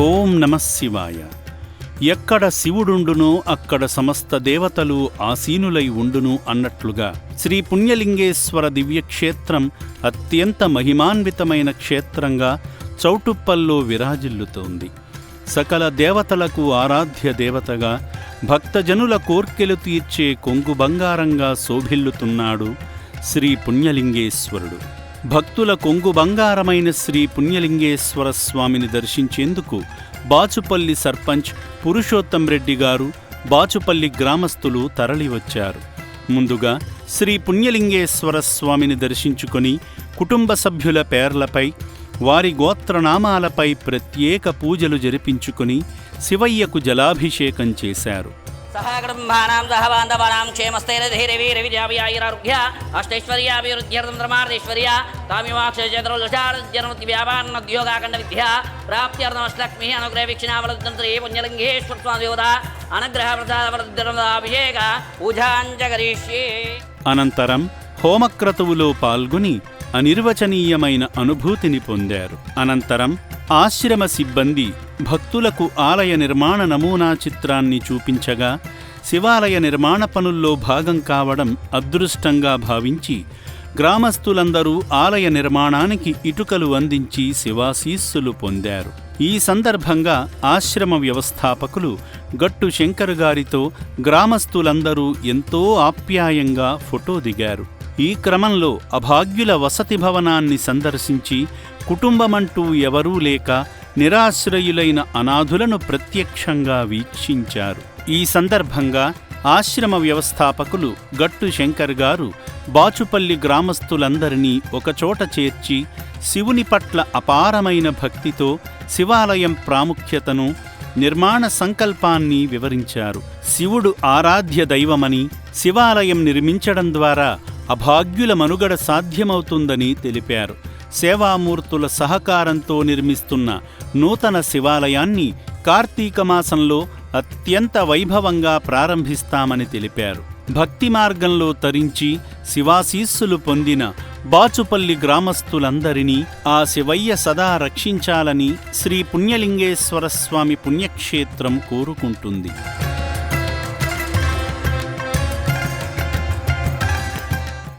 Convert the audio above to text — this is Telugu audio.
ఓం నమః శివాయ. ఎక్కడ శివుడుండునో అక్కడ సమస్త దేవతలు ఆసీనులై ఉండును అన్నట్లుగా శ్రీ పుణ్యలింగేశ్వర దివ్యక్షేత్రం అత్యంత మహిమాన్వితమైన క్షేత్రంగా చౌటుప్పల్లో విరాజిల్లుతోంది. సకల దేవతలకు ఆరాధ్య దేవతగా, భక్తజనుల కోర్కెలు తీర్చే కొంగు బంగారంగా శోభిల్లుతున్నాడు శ్రీ పుణ్యలింగేశ్వరుడు. భక్తుల కొంగు బంగారమైన శ్రీ పుణ్యలింగేశ్వర స్వామిని దర్శించేందుకు బాచుపల్లి సర్పంచ్ పురుషోత్తం రెడ్డి గారు, బాచుపల్లి గ్రామస్తులు తరలివచ్చారు. ముందుగా శ్రీ పుణ్యలింగేశ్వర స్వామిని దర్శించుకొని కుటుంబ సభ్యుల పేర్లపై, వారి గోత్రనామాలపై ప్రత్యేక పూజలు జరిపించుకొని శివయ్యకు జలాభిషేకం చేశారు. సహకుటుంబానాం సహబాంధవానాం క్షేమస్థైర్యధైర్యవీర్యవిజయాభియారోగ్య అష్టైశ్వర్యాభివృద్ధ్యర్థం ధర్మార్థైశ్వర్య తామివాక్షజనముతి వ్యాపారోద్యోగాఖండ విద్య ప్రాప్త్యర్థమష్టలక్ష్మి అనుగ్రహ వీక్షణావలద్ధం శ్రీ పుణ్యలింగేశ్వర స్వామి దేవత అనుగ్రహ ప్రసాదవృద్ధిరభిషేక పూజాంజకరిష్యే. అనంతరం హోమక్రతువులో పాల్గొని అనిర్వచనీయమైన అనుభూతిని పొందారు. అనంతరం ఆశ్రమ సిబ్బంది భక్తులకు ఆలయ నిర్మాణ నమూనా చిత్రాన్ని చూపించగా, శివాలయ నిర్మాణ పనుల్లో భాగం కావడం అదృష్టంగా భావించి గ్రామస్తులందరూ ఆలయ నిర్మాణానికి ఇటుకలు అందించి శివాశీస్సులు పొందారు. ఈ సందర్భంగా ఆశ్రమ వ్యవస్థాపకులు గట్టు శంకర్ గారితో గ్రామస్తులందరూ ఎంతో ఆప్యాయంగా ఫోటో దిగారు. ఈ క్రమంలో అభాగ్యుల వసతి భవనాన్ని సందర్శించి కుటుంబమంటూ ఎవరూ లేక నిరాశ్రయులైన అనాథులను ప్రత్యక్షంగా వీక్షించారు. ఈ సందర్భంగా ఆశ్రమ వ్యవస్థాపకులు గట్టు శంకర్ గారు బాచుపల్లి గ్రామస్తులందరినీ ఒకచోట చేర్చి శివుని పట్ల అపారమైన భక్తితో శివాలయం ప్రాముఖ్యతను, నిర్మాణ సంకల్పాన్ని వివరించారు. శివుడు ఆరాధ్య దైవమని, శివాలయం నిర్మించడం ద్వారా అభాగ్యుల మనుగడ సాధ్యమవుతుందని తెలిపారు. సేవామూర్తుల సహకారంతో నిర్మిస్తున్న నూతన శివాలయాన్ని కార్తీక మాసంలో అత్యంత వైభవంగా ప్రారంభిస్తామని తెలిపారు. భక్తి మార్గంలో తరించి శివాశీస్సులు పొందిన బాచుపల్లి గ్రామస్తులందరినీ ఆ శివయ్య సదా రక్షించాలని శ్రీ పుణ్యలింగేశ్వర స్వామి పుణ్యక్షేత్రం కోరుకుంటుంది.